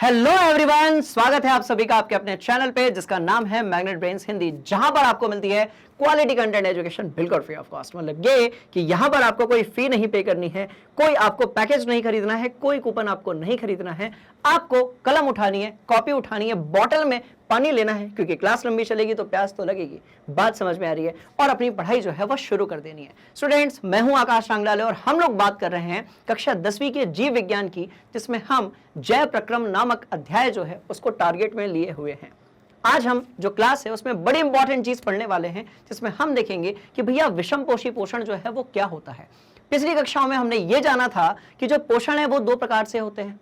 Hello everyone, स्वागत है आप सभी का आपके अपने चैनल पे जिसका नाम है मैग्नेट ब्रेन्स हिंदी, जहां पर आपको मिलती है क्वालिटी कंटेंट एजुकेशन बिल्कुल फ्री ऑफ कॉस्ट। मतलब ये कि यहां पर आपको कोई फी नहीं पे करनी है, कोई आपको पैकेज नहीं खरीदना है, कोई कूपन आपको नहीं खरीदना है। आपको कलम उठानी है, कॉपी उठानी है, बॉटल में पानी लेना है, क्योंकि क्लास लंबी चलेगी तो प्यास तो लगेगी। बात समझ में आ रही है? और अपनी पढ़ाई जो है वो शुरू कर देनी है। स्टूडेंट्स, मैं हूं आकाश रांगलाले और हम लोग बात कर रहे हैं कक्षा 10वीं के जीव विज्ञान की, जिसमें हम जैव प्रक्रम नामक अध्याय जो है उसको टारगेट में लिए हुए हैं। आज हम जो क्लास है उसमें बड़ी इंपॉर्टेंट चीज पढ़ने वाले हैं, जिसमें हम देखेंगे कि भैया विषम पोषी पोषण जो है वो क्या होता है। पिछली कक्षाओं में हमने ये जाना था कि जो पोषण है वो दो प्रकार से होते हैं।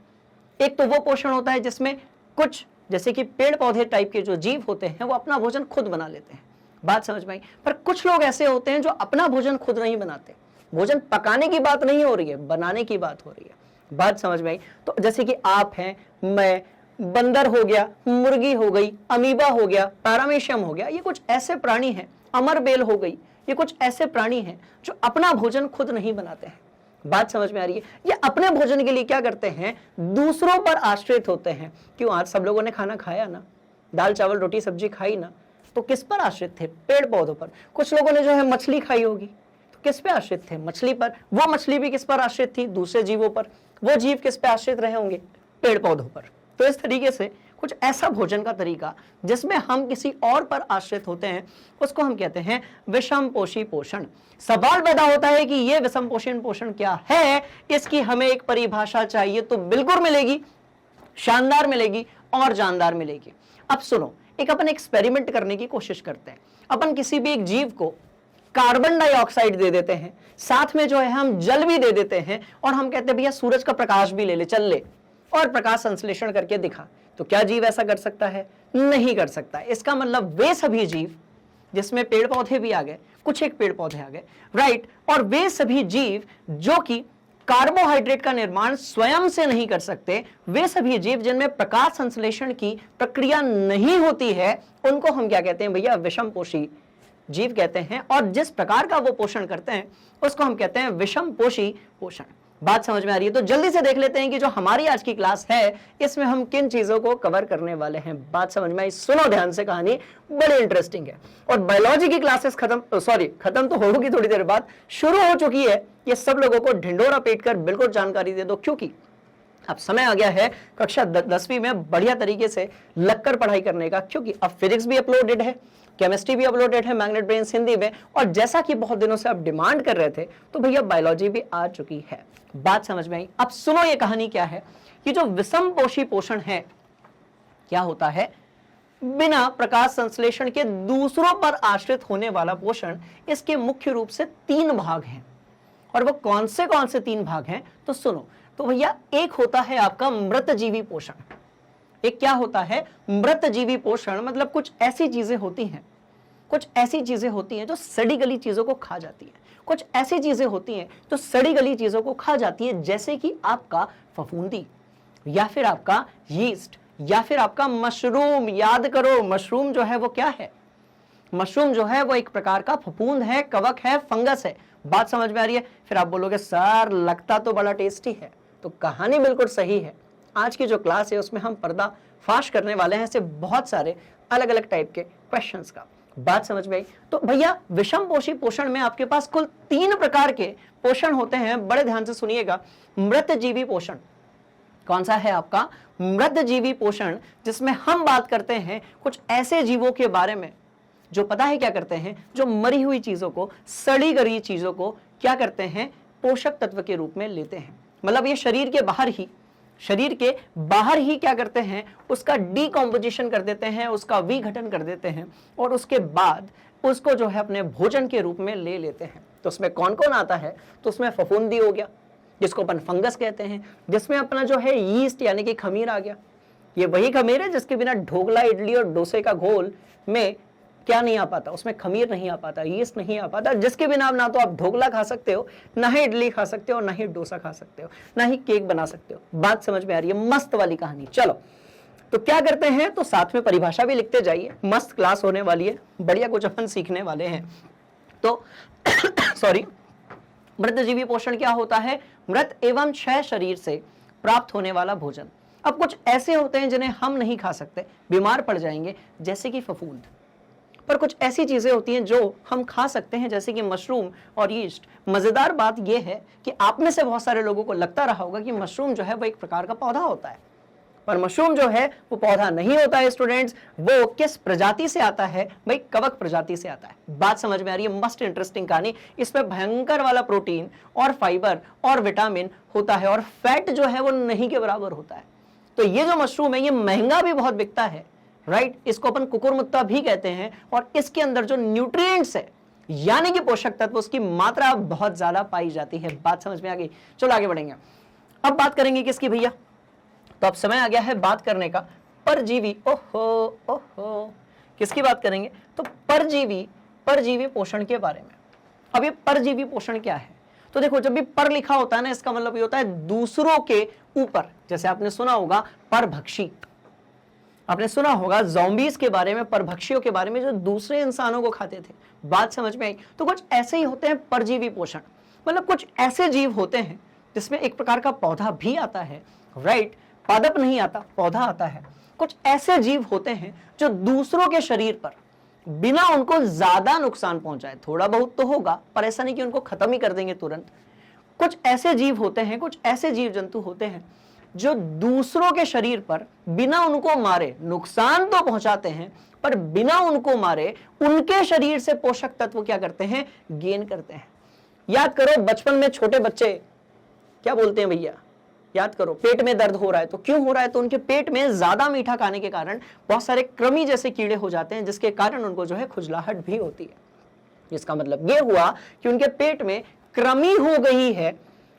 एक तो वो पोषण होता है जिसमें कुछ जैसे कि पेड़ पौधे टाइप के जो जीव होते हैं वो अपना भोजन खुद बना लेते हैं। बात समझ में आई? पर कुछ लोग ऐसे होते हैं जो अपना भोजन खुद नहीं बनाते। भोजन पकाने की बात नहीं हो रही है, बनाने की बात हो रही है। बात समझ में आई? तो जैसे कि आप हैं, मैं, बंदर हो गया, मुर्गी हो गई, अमीबा हो गया, पैरामीशियम हो गया, ये कुछ ऐसे प्राणी हैं, अमरबेल हो गई, ये कुछ ऐसे प्राणी हैं जो अपना भोजन खुद नहीं बनाते हैं। बात समझ में आ रही है? ये अपने भोजन के लिए क्या करते हैं, दूसरों पर आश्रित होते हैं। क्यों? आज सब लोगों ने खाना खाया ना, दाल चावल रोटी सब्जी खाई ना, तो किस पर आश्रित थे? पेड़ पौधों पर। कुछ लोगों ने जो है मछली खाई होगी, तो किस पे आश्रित थे? मछली पर। वो मछली भी किस पर आश्रित थी? दूसरे जीवों पर। वो जीव किस पे आश्रित रहे होंगे? पेड़ पौधों पर। तो इस तरीके से कुछ ऐसा भोजन का तरीका जिसमें हम किसी और पर आश्रित होते हैं, उसको हम कहते हैं विषम पोषी पोषण। सवाल पैदा होता है कि ये विषम पोषी पोषण क्या है, इसकी हमें एक परिभाषा चाहिए। तो बिल्कुल मिलेगी, शानदार मिलेगी और जानदार मिलेगी। अब सुनो, एक अपन एक्सपेरिमेंट करने की कोशिश करते हैं। अपन किसी भी एक जीव को कार्बन डाइऑक्साइड दे देते हैं, साथ में जो है हम जल भी दे देते हैं, और हम कहते हैं भैया सूरज का प्रकाश भी ले ले, चल ले, और प्रकाश संश्लेषण करके दिखा। तो क्या जीव ऐसा कर सकता है? नहीं कर सकता। इसका मतलब वे सभी जीव, जिसमें पेड़ पौधे भी आ गए, कुछ एक पेड़ पौधे आ गए, राइट, और वे सभी जीव जो कि कार्बोहाइड्रेट का निर्माण स्वयं से नहीं कर सकते, वे सभी जीव जिनमें प्रकाश संश्लेषण की प्रक्रिया नहीं होती है, उनको हम क्या कहते हैं भैया? विषम पोषी जीव कहते हैं। और जिस प्रकार का वो पोषण करते हैं उसको हम कहते हैं विषम पोषी पोषण। बात समझ में आ रही है? तो जल्दी से देख लेते हैं कि जो हमारी आज की क्लास है इसमें हम किन चीजों को कवर करने वाले हैं। बात समझ में आई? सुनो ध्यान से, कहानी बड़ी इंटरेस्टिंग है। और बायोलॉजी की क्लासेस खत्म तो होगी थोड़ी देर बाद, शुरू हो चुकी है। ये सब लोगों को ढिंडोरा पीट कर बिल्कुल जानकारी दे दो, क्योंकि अब समय आ गया है कक्षा 10वीं में बढ़िया तरीके से लगकर पढ़ाई करने का। क्योंकि अब फिजिक्स भी अपलोडेड है, केमिस्ट्री भी अपलोडेड है मैग्नेट ब्रेन्स हिंदी में, और जैसा कि बहुत दिनों से आप डिमांड कर रहे थे, तो भैया बायोलॉजी भी आ चुकी है। बात समझ में आई? अब सुनो ये कहानी क्या है। ये जो विषम पोषी पोषण है, क्या होता है? बिना प्रकाश संश्लेषण के दूसरों पर आश्रित होने वाला पोषण। इसके मुख्य रूप से 3 भाग हैं। और वो कौन से 3 भाग हैं तो सुनो। तो भैया, एक होता है आपका मृतजीवी पोषण। एक क्या होता है? मृतजीवी पोषण। मतलब कुछ ऐसी चीजें होती हैं जो सड़ी गली चीजों को खा जाती हैं। कुछ ऐसी चीजें होती हैं जो सड़ी गली चीजों को खा जाती है, जैसे कि आपका फफूंदी, या फिर आपका यीस्ट, या फिर आपका मशरूम। याद करो, मशरूम जो है वो क्या है? मशरूम जो है वो एक प्रकार का फफूंद है, कवक है, फंगस है। बात समझ में आ रही है? फिर आप बोलोगे सर लगता तो बड़ा टेस्टी है। तो कहानी बिल्कुल सही है। आज की जो क्लास है उसमें हम पर्दा फाश करने वाले हैं ऐसे बहुत सारे अलग अलग टाइप के क्वेश्चंस का। बात समझ में आई? तो भैया, विषम पोषी पोषण में आपके पास कुल 3 प्रकार के पोषण होते हैं। बड़े ध्यान से सुनिएगा। मृतजीवी पोषण कौन सा है आपका? मृतजीवी पोषण, जिसमें हम बात करते हैं कुछ ऐसे जीवों के बारे में जो पता है क्या करते हैं, जो मरी हुई चीजों को, सड़ी गली चीजों को क्या करते हैं? पोषक तत्व के रूप में लेते हैं। मतलब ये शरीर के बाहर ही क्या करते हैं? उसका डीकॉम्पोजिशन कर देते हैं, उसका विघटन कर देते हैं, और उसके बाद उसको जो है अपने भोजन के रूप में ले लेते हैं। तो उसमें कौन कौन आता है? तो उसमें फफूंदी हो गया, जिसको अपन फंगस कहते हैं, जिसमें अपना जो है यीस्ट यानी कि खमीर आ गया। ये वही खमीर है जिसके बिना ढोकला, इडली और डोसे का घोल में क्या नहीं आ पाता? उसमें खमीर नहीं आ पाता, यीस्ट नहीं आ पाता, जिसके बिना ना तो आप ढोकला खा सकते हो, ना ही इडली खा सकते हो, ना ही डोसा खा सकते हो, ना ही केक बना सकते हो। बात समझ में आ रही है? मस्त वाली कहानी। चलो, तो क्या करते हैं? तो साथ में परिभाषा भी लिखते जाइए। मस्त क्लास होने वाली है, बढ़िया कुछ अपन सीखने वाले हैं। तो सॉरी, मृतजीवी पोषण क्या होता है? मृत एवं क्षय शरीर से प्राप्त होने वाला भोजन। अब कुछ ऐसे होते हैं जिन्हें हम नहीं खा सकते, बीमार पड़ जाएंगे, जैसे कि फफूंद। पर कुछ ऐसी चीजें होती हैं जो हम खा सकते हैं, जैसे कि मशरूम और यीस्ट। मजेदार बात यह है कि आप में से बहुत सारे लोगों को लगता रहा होगा कि मशरूम जो है वो एक प्रकार का पौधा होता है, पर मशरूम जो है वो पौधा नहीं होता है स्टूडेंट्स। वो किस प्रजाति से आता है भाई? कवक प्रजाति से आता है। बात समझ में आ रही है? मस्ट इंटरेस्टिंग कहानी। इसमें भयंकर वाला प्रोटीन और फाइबर और विटामिन होता है, और फैट जो है वो नहीं के बराबर होता है। तो ये जो मशरूम है ये महंगा भी बहुत बिकता है, राइट? इसको अपन कुकुरमुत्ता भी कहते हैं, और इसके अंदर जो न्यूट्रिएंट्स है यानी कि पोषक तत्व, उसकी मात्रा बहुत ज्यादा पाई जाती है। बात समझ में आ गई? चलो आगे बढ़ेंगे। अब बात करेंगे किसकी भैया? तो अब समय आ गया है बात करने का परजीवी। ओहो ओहो, किसकी बात करेंगे? तो परजीवी पोषण के बारे में। अब ये परजीवी पोषण क्या है? तो देखो, जब भी पर लिखा होता है ना, इसका मतलब ये होता है दूसरों के ऊपर। जैसे आपने सुना होगा परभक्षी, आपने सुना होगा ज़ॉम्बीज के बारे में, परभक्षियों के बारे में, जो दूसरे इंसानों को खाते थे। बात समझ में आई? तो कुछ ऐसे ही होते हैं परजीवी पोषण, मतलब कुछ ऐसे जीव होते हैं जिसमें एक प्रकार का पौधा भी आता है, राइट? पादप नहीं आता, पौधा आता है। कुछ ऐसे जीव होते हैं जो दूसरों के शरीर पर बिना उनको ज्यादा नुकसान पहुंचाए, थोड़ा बहुत तो होगा पर ऐसा नहीं कि उनको खत्म ही कर देंगे तुरंत। कुछ ऐसे जीव होते हैं, कुछ ऐसे जीव जंतु होते हैं जो दूसरों के शरीर पर बिना उनको मारे, नुकसान तो पहुंचाते हैं पर बिना उनको मारे उनके शरीर से पोषक तत्व क्या करते हैं? गेन करते हैं। याद करो, बचपन में छोटे बच्चे क्या बोलते हैं भैया? याद करो, पेट में दर्द हो रहा है तो क्यों हो रहा है? तो उनके पेट में ज्यादा मीठा खाने के कारण बहुत सारे कृमि जैसे कीड़े हो जाते हैं, जिसके कारण उनको जो है खुजलाहट भी होती है। इसका मतलब ये हुआ कि उनके पेट में कृमि हो गई है,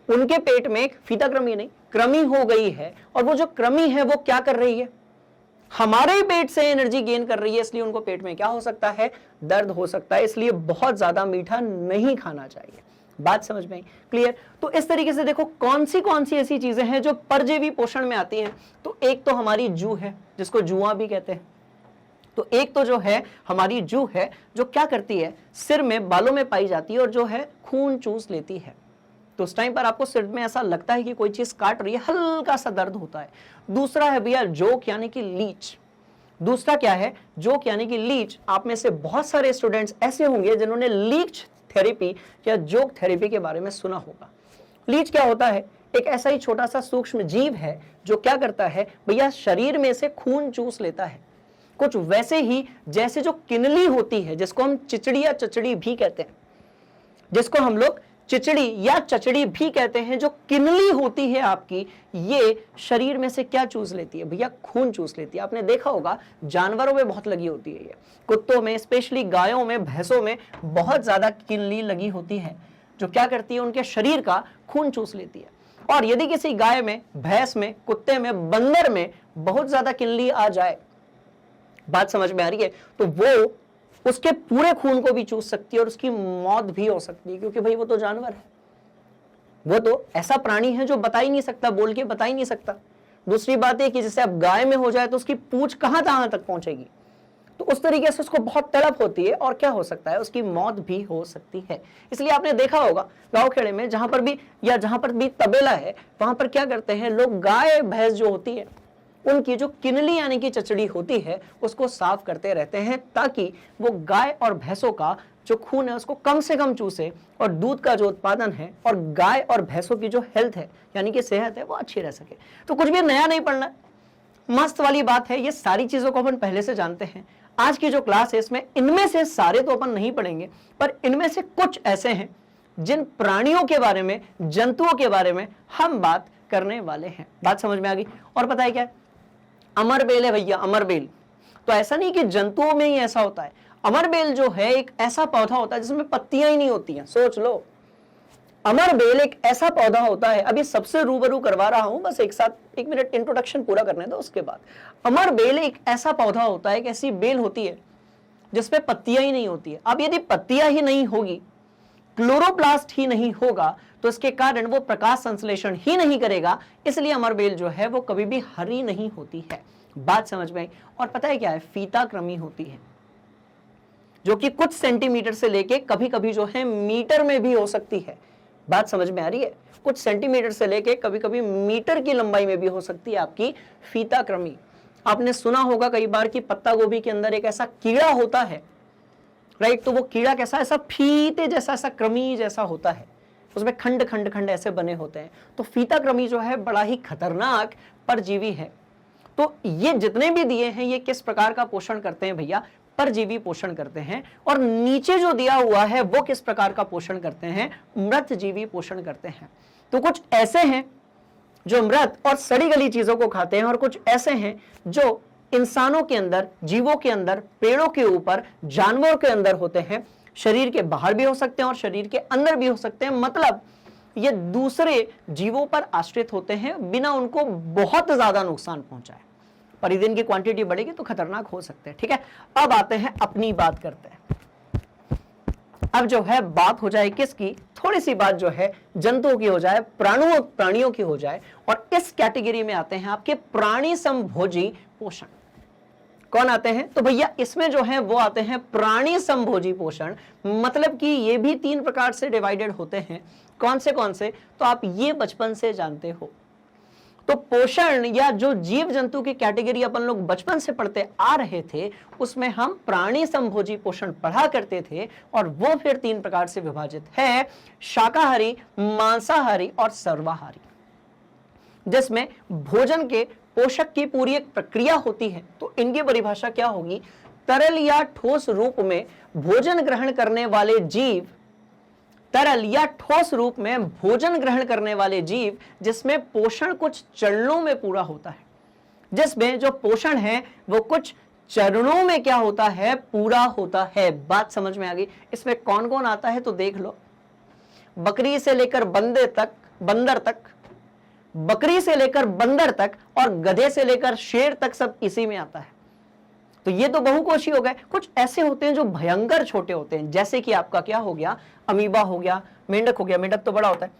उनके पेट में फीता कृमि नहीं, कृमि हो गई है, और वो जो कृमि है वो क्या कर रही है? हमारे ही पेट से एनर्जी गेन कर रही है, इसलिए उनको पेट में क्या हो सकता है? दर्द हो सकता है। इसलिए बहुत ज्यादा मीठा नहीं खाना चाहिए। बात समझ में आई? क्लियर? तो इस तरीके से देखो कौन सी ऐसी चीजें हैं जो परजीवी पोषण में आती हैं। तो एक तो हमारी जू है, जिसको जुआ भी कहते हैं। तो एक तो जो है हमारी जू है, जो क्या करती है? सिर में, बालों में पाई जाती है, और जो है खून चूस लेती है। तो उस टाइम पर आपको सिर में ऐसा लगता है कि कोई चीज काट रही है, हल्का सा दर्द होता है। दूसरा है भैया जोक यानी कि लीच। दूसरा क्या है? जोक यानी कि लीच। आप में से बहुत सारे स्टूडेंट्स ऐसे होंगे जिन्होंने लीच थेरेपी या जोक थेरेपी के बारे में सुना होगा। लीच क्या होता है? एक ऐसा ही छोटा सा सूक्ष्म जीव है जो क्या करता है भैया? शरीर में से खून चूस लेता है। कुछ वैसे ही जैसे जो किनली होती है, जिसको हम चिचड़ी या चचड़ी भी कहते हैं, जिसको हम लोग चिचड़ी या चचड़ी भी कहते हैं, जो किनली होती है आपकी, ये शरीर में से क्या चूस लेती है भैया? खून चूस लेती है। आपने देखा होगा जानवरों में बहुत लगी होती है, ये कुत्तों में, स्पेशली गायों में, भैंसों में बहुत ज्यादा किनली लगी होती है, जो क्या करती है? उनके शरीर का खून चूस लेती है। और यदि किसी गाय में, भैंस में, कुत्ते में, बंदर में बहुत ज्यादा किनली आ जाए, बात समझ में आ रही है, तो वो उसके पूरे खून को भी चूस सकती है और उसकी मौत भी हो सकती है, क्योंकि भाई वो तो जानवर है, वो तो ऐसा प्राणी है जो बता ही नहीं सकता, बोल के बता ही नहीं सकता। दूसरी बात है कि जैसे अब गाय में हो जाए तो उसकी पूंछ कहां तक पहुंचेगी, तो उस तरीके से उसको बहुत तड़प होती है, और क्या हो सकता है? उसकी मौत भी हो सकती है। इसलिए आपने देखा होगा गांव खेड़े में जहां पर भी तबेला है, वहां पर क्या करते हैं लोग? गाय भैंस जो होती है उनकी जो किनली यानी कि चचड़ी होती है उसको साफ करते रहते हैं, ताकि वो गाय और भैंसों का जो खून है उसको कम से कम चूसे, और दूध का जो उत्पादन है और गाय और भैंसों की जो हेल्थ है यानी कि सेहत है वो अच्छी रह सके। तो कुछ भी नया नहीं पढ़ना, मस्त वाली बात है। ये सारी चीजों को अपन पहले से जानते हैं। आज की जो क्लास है इसमें इनमें से सारे तो अपन नहीं पढ़ेंगे, पर इनमें से कुछ ऐसे हैं जिन प्राणियों के बारे में, जंतुओं के बारे में हम बात करने वाले हैं। बात समझ में आ गई? और पता है क्या है? अमरबेल है भैया, अमरबेल। तो ऐसा नहीं कि जंतुओं में ही ऐसा होता है। अमरबेल जो है एक ऐसा पौधा होता है जिसमें पत्तियां ही नहीं होती हैं। सोच लो, अमरबेल एक ऐसा पौधा होता है, अभी सबसे रूबरू करवा रहा हूं, बस एक मिनट इंट्रोडक्शन पूरा करने दो, उसके बाद। अमरबेल एक ऐसा पौधा होता है, एक ऐसी बेल होती है जिसमें पत्तियां ही नहीं होती है। अब यदि पत्तियां ही नहीं होगी, क्लोरोप्लास्ट ही नहीं होगा, तो इसके कारण वो प्रकाश संश्लेषण ही नहीं करेगा, इसलिए अमरबेल जो है वो कभी भी हरी नहीं होती है। बात समझ में आई? और पता है क्या है? फीता कृमि होती है, जो कि कुछ सेंटीमीटर से लेके कभी कभी जो है मीटर में भी हो सकती है। बात समझ में आ रही है? कुछ सेंटीमीटर से लेके कभी कभी मीटर की लंबाई में भी हो सकती है आपकी फीता कृमि। आपने सुना होगा कई बार कि पत्ता गोभी के अंदर एक ऐसा कीड़ा होता है, राइट? तो वो कीड़ा कैसा, ऐसा फीते जैसा, ऐसा कृमि जैसा होता है, उसमें खंड खंड खंड ऐसे बने होते हैं। तो फीता कृमि जो है बड़ा ही खतरनाक परजीवी है। तो ये जितने भी दिए हैं ये किस प्रकार का पोषण करते हैं भैया? परजीवी पोषण करते हैं। और नीचे जो दिया हुआ है वो किस प्रकार का पोषण करते हैं? मृतजीवी पोषण करते हैं। तो कुछ ऐसे हैं जो मृत और सड़ी गली चीजों को खाते हैं, और कुछ ऐसे हैं जो इंसानों के अंदर, जीवों के अंदर, पेड़ों के ऊपर, जानवरों के अंदर होते हैं। शरीर के बाहर भी हो सकते हैं और शरीर के अंदर भी हो सकते हैं। मतलब ये दूसरे जीवों पर आश्रित होते हैं बिना उनको बहुत ज्यादा नुकसान पहुंचाए। परिदिन की क्वांटिटी बढ़ेगी तो खतरनाक हो सकते हैं। ठीक है, अब आते हैं, अपनी बात करते हैं। अब जो है बात हो जाए किसकी? थोड़ी सी बात जो है जंतुओं की हो जाए, प्राणियों की हो जाए। और इस कैटेगरी में आते हैं आपके प्राणी संभोजी पोषण। कौन आते हैं? तो भैया इसमें जो है वो आते हैं प्राणी संभोजी पोषण। मतलब कि ये भी 3 प्रकार से डिवाइडेड होते हैं। कौन से? तो आप ये बचपन से जानते हो। तो पोषण या जो जीव जंतु की कैटेगरी अपन लोग बचपन से पढ़ते आ रहे थे, उसमें हम प्राणी संभोजी पोषण पढ़ा करते थे। और वो फिर 3 प्रकार से विभाजित है: शाकाहारी, मांसाहारी और सर्वाहारी, जिसमें भोजन के पोषक की पूरी एक प्रक्रिया होती है। तो इनकी परिभाषा क्या होगी? तरल या ठोस रूप में भोजन ग्रहण करने वाले जीव, तरल या ठोस रूप में भोजन ग्रहण करने वाले जीव जिसमें पोषण कुछ चरणों में पूरा होता है, जिसमें जो पोषण है वो कुछ चरणों में क्या होता है? पूरा होता है। बात समझ में आ गई? इसमें कौन कौन आता है तो देख लो। बकरी से लेकर बंदर तक, बकरी से लेकर बंदर तक और गधे से लेकर शेर तक सब इसी में आता है। तो ये तो बहुकोषी हो गए। कुछ ऐसे होते हैं जो भयंकर छोटे होते हैं, जैसे कि आपका क्या हो गया? अमीबा हो गया, मेंढक हो गया। मेंढक तो बड़ा होता है।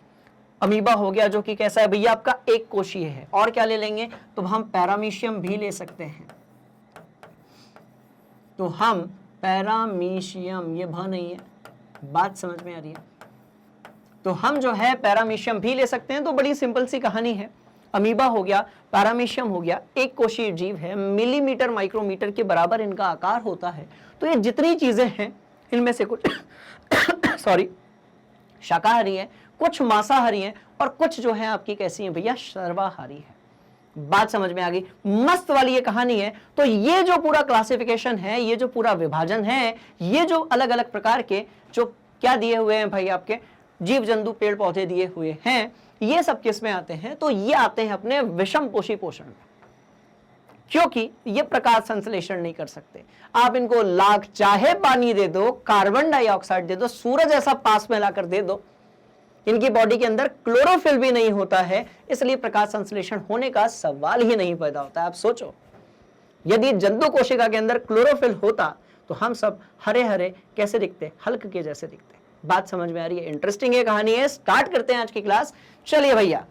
अमीबा हो गया जो कि कैसा है भैया? आपका एक कोषीय है। और क्या ले लेंगे? तो हम पैरामीशियम भी ले सकते हैं। तो हम पैरामीशियम, ये भ नहीं है, बात समझ में आ रही है? तो हम जो है पैरामीशियम भी ले सकते हैं। तो बड़ी सिंपल सी कहानी है। अमीबा हो गया, पैरामीशियम हो गया, एक कोशीय जीव है, मिलीमीटर माइक्रोमीटर के बराबर इनका आकार होता है। तो ये जितनी चीजें हैं इनमें से कुछ सॉरी शाकाहारी है, कुछ मांसाहारी है और कुछ जो है आपकी कैसी है भैया? सर्वाहारी है। बात समझ में आ गई? मस्त वाली ये कहानी है। तो ये जो पूरा क्लासिफिकेशन है, ये जो पूरा विभाजन है, ये जो अलग अलग प्रकार के जो क्या दिए हुए हैं भाई आपके जीव जंतु पेड़ पौधे दिए हुए हैं, ये सब किस में आते हैं? तो ये आते हैं अपने विषम पोषी पोषण में, क्योंकि ये प्रकाश संश्लेषण नहीं कर सकते। आप इनको लाख चाहे पानी दे दो, कार्बन डाइऑक्साइड दे दो, सूरज ऐसा पास में लाकर दे दो, इनकी बॉडी के अंदर क्लोरोफिल भी नहीं होता है, इसलिए प्रकाश संश्लेषण होने का सवाल ही नहीं पैदा होता है। आप सोचो, यदि जंतु कोशिका के अंदर क्लोरोफिल होता तो हम सब हरे हरे कैसे दिखते? हल्क के जैसे दिखते। बात समझ में आ रही है? इंटरेस्टिंग ये कहानी है। स्टार्ट करते हैं आज की क्लास। चलिए भैया,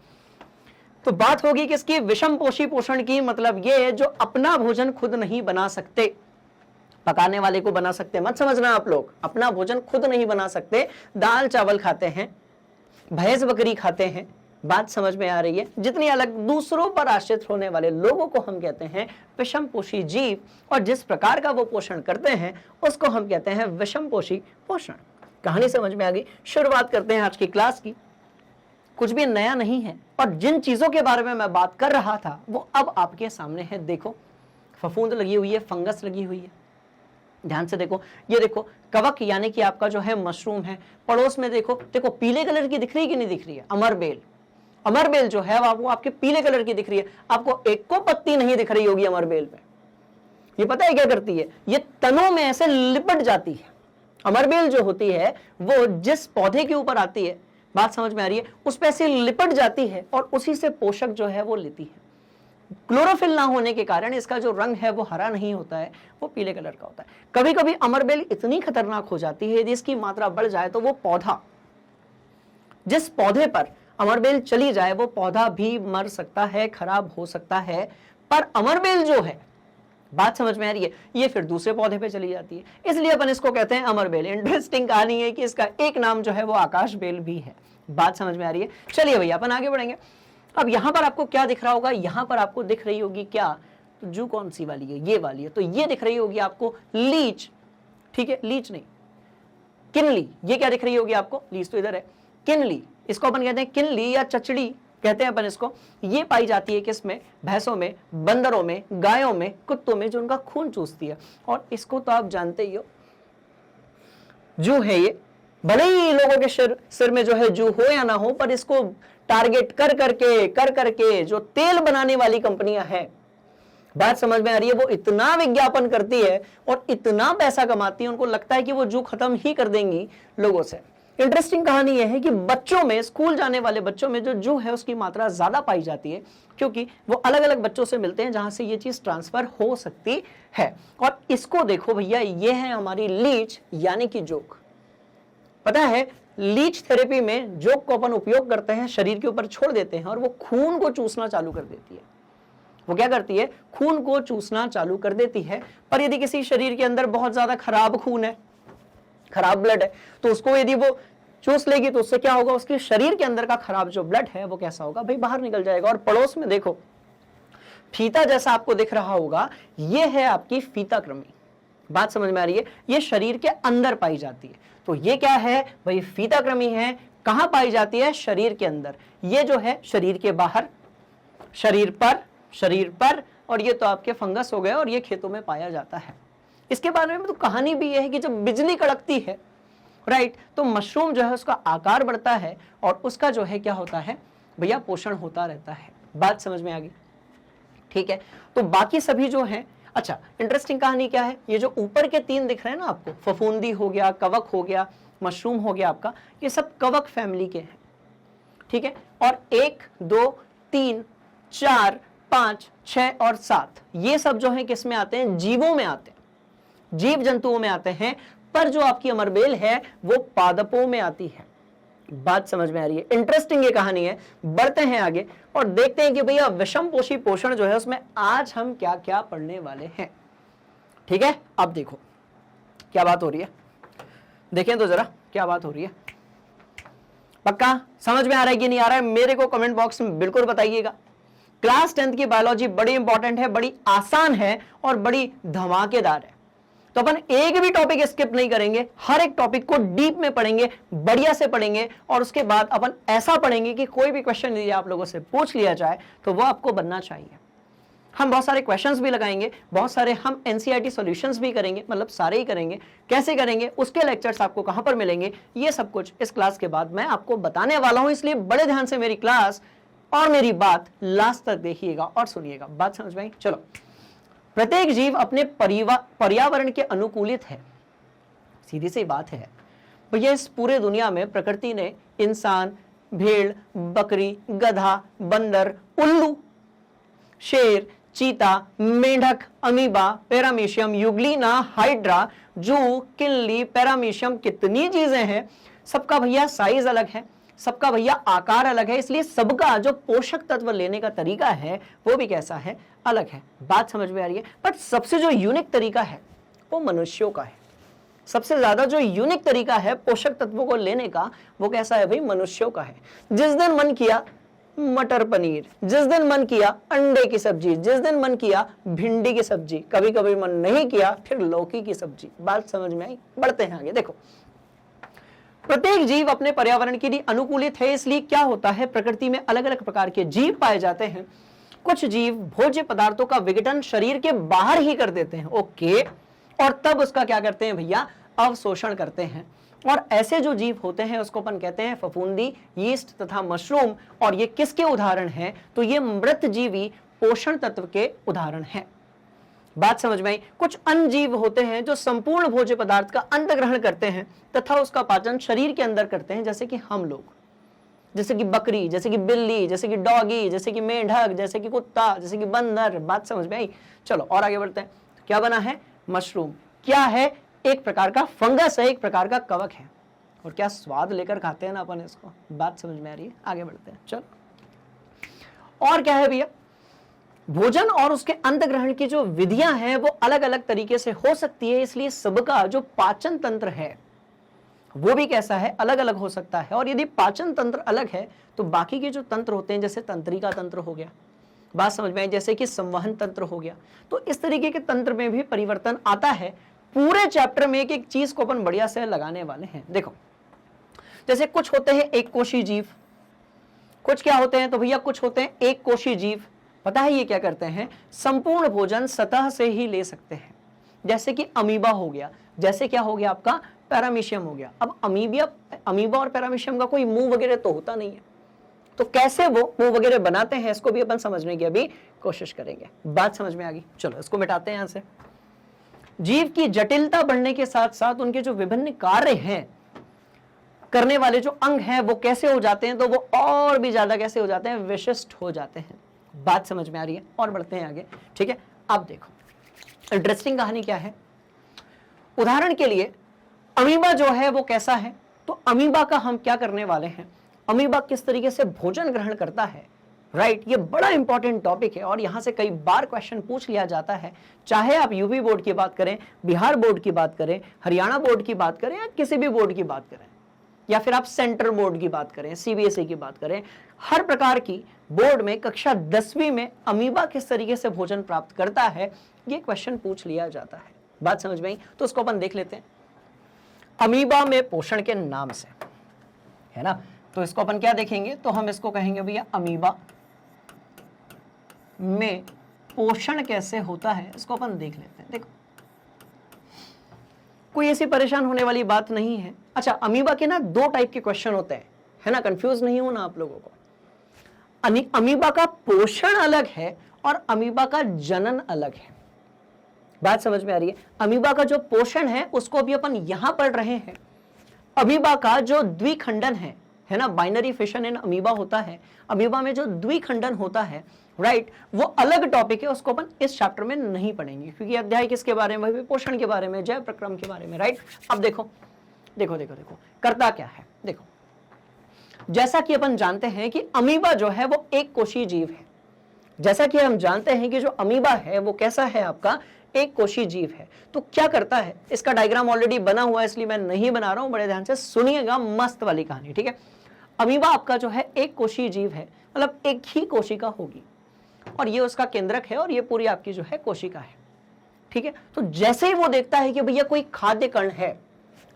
तो बात होगी किसकी? विषम पोषी पोषण की। मतलब ये जो अपना भोजन खुद नहीं बना सकते, पकाने वाले को बना सकते, मत समझना आप लोग, अपना भोजन खुद नहीं बना सकते, दाल चावल खाते हैं, भैंस बकरी खाते हैं। बात समझ में आ रही है? जितनी अलग दूसरों पर आश्रित होने वाले लोगों को हम कहते हैं विषम पोषी जीव, और जिस प्रकार का वो पोषण करते हैं उसको हम कहते हैं विषम पोषी पोषण। कहानी समझ में आ गई? शुरुआत करते हैं आज की क्लास की। कुछ भी नया नहीं है, और जिन चीजों के बारे में मैं बात कर रहा था वो अब आपके सामने है। देखो, फफूंद लगी हुई है, फंगस लगी हुई है, ध्यान से देखो। ये देखो कवक यानी कि आपका जो है मशरूम है। पड़ोस में देखो, देखो पीले कलर की दिख रही है कि नहीं दिख रही है? अमरबेल, अमरबेल जो है वो आपके पीले कलर की दिख रही है। आपको एक को पत्ती नहीं दिख रही होगी अमरबेल पे। ये पता है क्या करती है? ये तनों में ऐसे लिपट जाती है। अमरबेल जो होती है वो जिस पौधे के ऊपर आती है, बात समझ में आ रही है, उस पे ऐसे लिपट जाती है और उसी से पोषक जो है वो लेती है। क्लोरोफिल ना होने के कारण इसका जो रंग है वो हरा नहीं होता है, वो पीले कलर का होता है। कभी कभी अमरबेल इतनी खतरनाक हो जाती है, यदि इसकी मात्रा बढ़ जाए तो वो पौधा, जिस पौधे पर अमरबेल चली जाए वो पौधा भी मर सकता है, खराब हो सकता है। पर अमरबेल जो है बात समझ में आ रही है? ये फिर दूसरे पौधे पे चली जाती है, इसलिए अपन इसको कहते हैं अमर बेल। इंटरेस्टिंग कहानी है कि इसका एक नाम जो है वो आकाश बेल भी है। बात समझ में आ रही है? चलिए भैया अपन आगे बढ़ेंगे। अब यहां पर आपको क्या दिख रहा होगा? यहां पर आपको दिख रही होगी क्या? तो जू कौन सी वाली है? ये वाली है। तो ये दिख रही होगी आपको लीच, ठीक है, लीच नहीं, किनली। ये क्या दिख रही होगी आपको? लीच तो इधर है, किनली। इसको अपन कहते हैं किनली या चचड़ी कहते हैं अपन इसको। ये पाई जाती है किसमें? भैंसों में, बंदरों में, गायों में, कुत्तों में, जो उनका खून चूसती है। और इसको तो आप जानते ही हो, जू है ये। भले ही लोगों के सिर में जो है जू हो या ना हो, पर इसको टारगेट कर करके जो तेल बनाने वाली कंपनियां हैं, बात समझ में आ रही है, वो इतना विज्ञापन करती है और इतना पैसा कमाती है, उनको लगता है कि वो जू खत्म ही कर देंगी लोगों से। इंटरेस्टिंग कहानी यह है कि बच्चों में, स्कूल जाने वाले बच्चों में जो जू है उसकी मात्रा ज्यादा पाई जाती है, क्योंकि वो अलग अलग बच्चों से मिलते हैं जहां से ये चीज ट्रांसफर हो सकती है। और इसको देखो भैया, ये है हमारी लीच यानी कि जोक। पता है, लीच थेरेपी में जोक को अपन उपयोग करते हैं, शरीर के ऊपर छोड़ देते हैं और वो खून को चूसना चालू कर देती है। वो क्या करती है? खून को चूसना चालू कर देती है। पर यदि किसी शरीर के अंदर बहुत ज्यादा खराब खून है, खराब ब्लड है, तो उसको यदि वो चूस लेगी तो उससे क्या होगा? उसके शरीर के अंदर का खराब जो ब्लड है वो कैसा होगा भाई? बाहर निकल जाएगा। और पड़ोस में देखो, फीता जैसा आपको दिख रहा होगा, ये है आपकी फीताकृमि। बात समझ में आ रही है? ये शरीर के अंदर पाई जाती है। तो ये क्या है भाई? फीताकृमि है। कहां पाई जाती है? शरीर के अंदर। ये जो है शरीर के बाहर, शरीर पर, और ये तो आपके फंगस हो गए और ये खेतों में पाया जाता है। इसके बारे में तो कहानी भी यह है कि जब बिजली कड़कती है, राइट, तो मशरूम जो है उसका आकार बढ़ता है और उसका जो है क्या होता है भैया? पोषण होता रहता है। बात समझ में आ गई? ठीक है। तो बाकी सभी जो है, अच्छा इंटरेस्टिंग कहानी क्या है? ये जो ऊपर के 3 दिख रहे हैं ना आपको, फफूंदी हो गया, कवक हो गया, मशरूम हो गया आपका, ये सब कवक फैमिली के हैं, ठीक है। और 1, 2, 3, 4, 5, 6 और 7 ये सब जो है किस में आते हैं? जीवों में आते हैं, जीव जंतुओं में आते हैं। पर जो आपकी अमरबेल है वो पादपों में आती है। बात समझ में आ रही है? इंटरेस्टिंग ये कहानी है। बढ़ते हैं आगे और देखते हैं कि भैया विषम पोषी पोषण जो है उसमें आज हम क्या क्या पढ़ने वाले हैं। ठीक है, अब देखो क्या बात हो रही है, देखें तो जरा क्या बात हो रही है। पक्का समझ में आ रहा है कि नहीं आ रहा है? मेरे को कमेंट बॉक्स में बिल्कुल बताइएगा। क्लास 10th की बायोलॉजी बड़ी इंपॉर्टेंट है, बड़ी आसान है और बड़ी धमाकेदार है। तो अपन एक भी टॉपिक स्किप नहीं करेंगे, हर एक टॉपिक को डीप में पढ़ेंगे, बढ़िया से पढ़ेंगे और उसके बाद अपन ऐसा पढ़ेंगे कि कोई भी क्वेश्चन यदि आप लोगों से पूछ लिया जाए तो वो आपको बनना चाहिए। हम बहुत सारे क्वेश्चंस भी लगाएंगे, बहुत सारे हम एनसीईआरटी सॉल्यूशंस भी करेंगे, मतलब सारे ही करेंगे। कैसे करेंगे, उसके लेक्चर्स आपको कहां पर मिलेंगे, ये सब कुछ इस क्लास के बाद मैं आपको बताने वाला हूं। इसलिए बड़े ध्यान से मेरी क्लास और मेरी बात लास्ट तक देखिएगा और सुनिएगा। बात समझ में आई? चलो, प्रत्येक जीव अपने पर्यावरण के अनुकूलित है, सीधी सी बात है भैया। इस पूरे दुनिया में प्रकृति ने इंसान, भेड़, बकरी, गधा, बंदर, उल्लू, शेर, चीता, मेंढक, अमीबा, पैरामीशियम, युग्लिना, हाइड्रा, जू, किनली, पैरामीशियम, कितनी चीजें हैं। सबका भैया साइज अलग है, सबका भैया आकार अलग है, इसलिए सबका जो पोषक तत्व लेने का तरीका है वो भी कैसा है? अलग है। बात समझ में आ रही है? बट सबसे जो यूनिक तरीका है वो मनुष्यों का है। सबसे ज्यादा जो यूनिक तरीका है पोषक तत्वों को लेने का वो कैसा है भाई? मनुष्यों का है। जिस दिन मन किया मटर पनीर, जिस दिन मन किया अंडे की सब्जी, जिस दिन मन किया भिंडी की सब्जी, कभी कभी मन नहीं किया फिर लौकी की सब्जी। बात समझ में आई? बढ़ते हैं आगे। देखो, प्रत्येक जीव अपने पर्यावरण के लिए अनुकूलित है, इसलिए क्या होता है प्रकृति में अलग अलग प्रकार के जीव पाए जाते हैं। कुछ जीव भोज्य पदार्थों का विघटन शरीर के बाहर ही कर देते हैं, ओके, और तब उसका क्या करते हैं भैया? अवशोषण करते हैं। और ऐसे जो जीव होते हैं उसको अपन कहते हैं फफूंदी, यीस्ट तथा मशरूम। और ये किसके उदाहरण हैं? तो ये मृत जीवी पोषण तत्व के उदाहरण हैं। बात समझ में आई? कुछ अन्य जीव होते हैं जो संपूर्ण भोज्य पदार्थ का अंत ग्रहण करते हैं तथा उसका पाचन शरीर के अंदर करते हैं, जैसे कि हम लोग, जैसे कि बकरी, जैसे कि बिल्ली, जैसे कि डॉगी, जैसे कि मेंढक, जैसे कि कुत्ता, जैसे कि बंदर। बात समझ में आई? चलो और आगे बढ़ते हैं। क्या बना है? मशरूम क्या है? एक प्रकार का फंगस है, एक प्रकार का कवक है। और क्या स्वाद लेकर खाते हैं ना अपन इसको। बात समझ में आ रही है? आगे बढ़ते हैं। चलो और क्या है भैया? भोजन और उसके अंत ग्रहण की जो विधियां हैं वो अलग अलग तरीके से हो सकती है, इसलिए सबका जो पाचन तंत्र है वो भी कैसा है, अलग अलग हो सकता है। और यदि पाचन तंत्र अलग है तो बाकी के जो तंत्र होते हैं, जैसे तंत्रिका तंत्र हो गया, बात समझ में आई, जैसे कि संवहन तंत्र हो गया, तो इस तरीके के तंत्र में भी परिवर्तन आता है। पूरे चैप्टर में एक एक चीज को अपन बढ़िया से लगाने वाले हैं। देखो, जैसे कुछ होते हैं एक कोशी जीव, कुछ क्या होते हैं, तो भैया कुछ होते हैं एक कोशी जीव। पता है ये क्या करते हैं, संपूर्ण भोजन सतह से ही ले सकते हैं, जैसे कि अमीबा हो गया, जैसे क्या हो गया आपका पैरामीशियम हो गया। अब अमीबा और पैरामीशियम का कोई मुंह वगैरह तो होता नहीं है, तो कैसे वो मुंह वगैरह बनाते हैं इसको भी अपन समझने की अभी कोशिश करेंगे। बात समझ में आ गई, चलो इसको मिटाते हैं यहां से। जीव की जटिलता बढ़ने के साथ साथ उनके जो विभिन्न कार्य हैं, करने वाले जो अंग हैं, वो कैसे हो जाते हैं, तो वो और भी ज्यादा कैसे हो जाते हैं, विशिष्ट हो जाते हैं। बात समझ में आ रही है, और बढ़ते हैं आगे, ठीक है। अब देखो इंटरेस्टिंग कहानी क्या है। उदाहरण के लिए अमीबा जो है वो कैसा है, तो अमीबा का हम क्या करने वाले हैं, अमीबा किस तरीके से भोजन ग्रहण करता है, राइट। ये बड़ा इंपॉर्टेंट टॉपिक है और यहां से कई बार क्वेश्चन पूछ लिया जाता है, चाहे आप यूपी बोर्ड की बात करें, बिहार बोर्ड की बात करें, हरियाणा बोर्ड की बात करें, या किसी भी बोर्ड की बात करें, या फिर आप सेंट्रल बोर्ड की बात करें, सीबीएसई की बात करें, हर प्रकार की बोर्ड में कक्षा 10वीं में अमीबा किस तरीके से भोजन प्राप्त करता है, ये क्वेश्चन पूछ लिया जाता है। बात समझ में आई, तो उसको अपन देख लेते हैं। अमीबा में पोषण के नाम से, है ना, तो इसको अपन क्या देखेंगे, तो हम इसको कहेंगे भैया अमीबा में पोषण कैसे होता है, इसको अपन देख लेते हैं। देखो कोई ऐसी परेशान होने वाली बात नहीं है। अच्छा, अमीबा के ना 2 टाइप के क्वेश्चन होते हैं, है ना, कंफ्यूज नहीं होना आप लोगों को। अमीबा का पोषण अलग है और अमीबा का जनन अलग है। बात समझ में आ रही है। अमीबा का जो पोषण है उसको भी अपन यहां पढ़ रहे हैं। अमीबा का जो द्विखंडन है ना, बाइनरी फिशन इन अमीबा होता है, अमीबा में जो द्विखंडन होता है, राइट, वो अलग टॉपिक है, उसको अपन इस चैप्टर में नहीं पढ़ेंगे, क्योंकि अध्याय किसके बारे में, पोषण के बारे में, जैव प्रक्रम के बारे में, राइट। अब देखो देखो देखो देखो करता क्या है। देखो, जैसा कि अपन जानते हैं कि अमीबा जो है वो एक कोशीय जीव है, जैसा कि हम जानते हैं कि जो अमीबा है वो कैसा है, आपका एक कोशीय जीव है। तो क्या करता है, इसका डायग्राम ऑलरेडी बना हुआ है इसलिए मैं नहीं बना रहा हूं, बड़े ध्यान से सुनिएगा, मस्त वाली कहानी, ठीक है। अमीबा आपका जो है एक कोशीय जीव है, मतलब एक ही कोशिका होगी और ये उसका केंद्रक है और ये पूरी आपकी जो है कोशिका है, ठीक है। तो जैसे ही वो देखता है कि भैया कोई खाद्य कण है,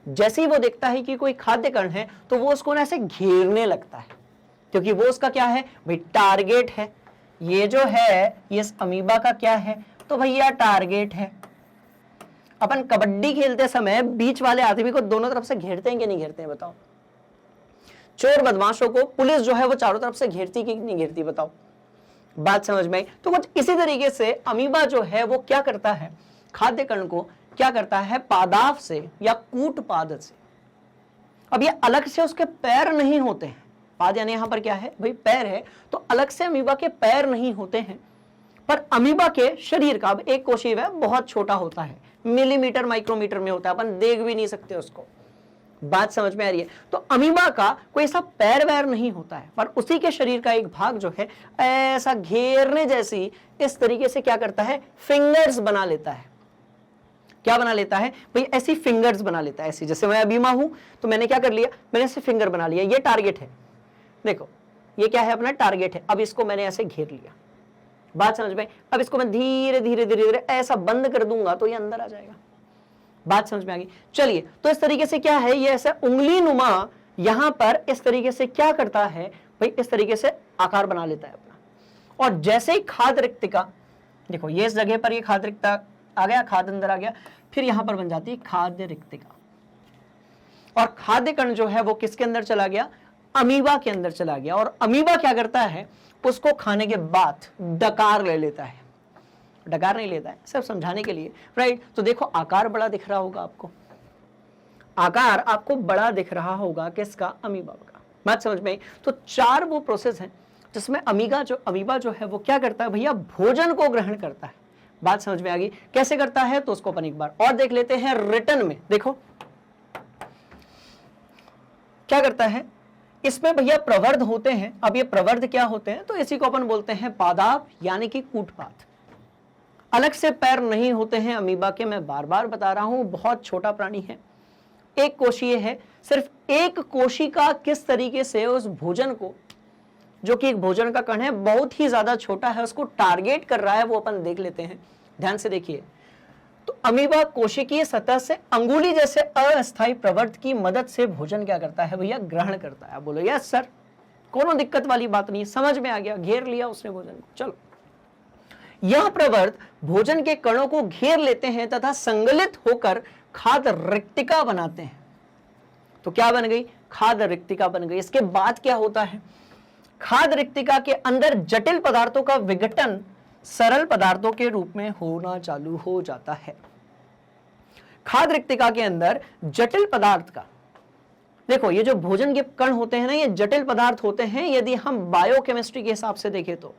जैसे ही वो देखता है कि कोई खाद्य कण है, तो वो उसको ना ऐसे घेरने लगता है, क्योंकि वो उसका क्या है भाई, टारगेट है। ये जो है ये अमीबा का क्या है, तो भैया टारगेट है। अपन कबड्डी खेलते समय बीच वाले आदमी को दोनों तरफ से घेरते हैं कि नहीं घेरते हैं, बताओ। चोर बदमाशों को पुलिस जो है वो चारों तरफ से घेरती कि नहीं घेरती, बताओ। बात समझ में आई। तो कुछ इसी तरीके से अमीबा जो है वो क्या करता है, खाद्य कण को क्या करता है, पादाव से या कूट पाद से। अब ये अलग से उसके पैर नहीं होते हैं, पाद यानी यहां पर क्या है भाई, पैर है, तो अलग से अमीबा के पैर नहीं होते हैं, पर अमीबा के शरीर का, अब एक कोशिका है बहुत छोटा होता है, मिलीमीटर माइक्रोमीटर में होता है, अपन देख भी नहीं सकते उसको। बात समझ में आ रही है। तो अमीबा का कोई ऐसा पैर वैर नहीं होता है, पर उसी के शरीर का एक भाग जो है ऐसा घेरने जैसी इस तरीके से क्या करता है, फिंगर्स बना लेता है। क्या बना लेता है भाई, ऐसी फिंगर्स बना लेता है, ऐसी जैसे मैं अमीबा हूं तो मैंने क्या कर लिया, मैंने ऐसे फिंगर बना लिया, ये टारगेट है, देखो ये क्या है, अपना टारगेट है। अब इसको मैंने ऐसे घेर लिया, बात समझ में। अब इसको मैं धीरे धीरे धीरे धीरे ऐसा बंद कर दूंगा तो ये अंदर आ जाएगा। बात समझ में आ गई। चलिए, तो इस तरीके से क्या है, ये ऐसा उंगली नुमा यहां पर इस तरीके से क्या करता है भाई, इस तरीके से आकार बना लेता है अपना। और जैसे ही खाद्य रिक्तिका, देखो ये इस जगह पर ये खाद्य रिक्तिका आ गया, खाद्य अंदर आ गया, फिर यहां पर बन जाती है खाद्य रिक्तिका। और खाद्य कण जो है वो किसके अंदर चला गया, अमीबा के अंदर चला गया। और अमीबा क्या करता है, उसको खाने के बाद डकार ले लेता है, डकार नहीं लेता है, सिर्फ समझाने के लिए, राइट। तो देखो आकार बड़ा दिख रहा होगा आपको, आकार आपको बड़ा दिख रहा होगा किसका, अमीबा का। बात समझ में आई। तो 4 वो प्रोसेस हैं जिसमें अमीबा जो है वो क्या करता है भैया, भोजन को ग्रहण करता है। बात समझ में आ गई, कैसे करता है, तो उसको अपन एक बार और देख लेते हैं रिटर्न में। देखो क्या करता है, इसमें भैया प्रवर्ध होते हैं। अब ये प्रवर्ध क्या होते हैं, तो इसी को अपन बोलते हैं पादाप यानी कि कूटपाद। अलग से पैर नहीं होते हैं अमीबा के, मैं बार बार बता रहा हूं, बहुत छोटा प्राणी है, एक कोशीय है। सिर्फ एक कोशिका किस तरीके से उस भोजन को, जो कि एक भोजन का कण है, बहुत ही ज्यादा छोटा है, उसको टारगेट कर रहा है, वो अपन देख लेते हैं। ध्यान से देखिए, तो अमीबा कोशिकीय सतह से अंगुली जैसे अस्थायी प्रवर्त की मदद से भोजन क्या करता है भैया, ग्रहण करता है। बोलो यस सर, कोनो दिक्कत वाली बात नहीं, समझ में आ गया, घेर लिया उसने भोजन को। चलो, यह प्रवर्त भोजन के कणों को घेर लेते हैं तथा संगलित होकर खाद्य रिक्तिका बनाते हैं। तो क्या बन गई, खाद्य रिक्तिका बन गई। इसके बाद क्या होता है, खाद्य रिक्तिका के अंदर जटिल पदार्थों का विघटन सरल पदार्थों के रूप में होना चालू हो जाता है। खाद्य रिक्तिका के अंदर जटिल पदार्थ का, देखो ये जो भोजन के कण होते हैं ना, ये जटिल पदार्थ होते हैं। यदि हम बायोकेमिस्ट्री के हिसाब से देखें, तो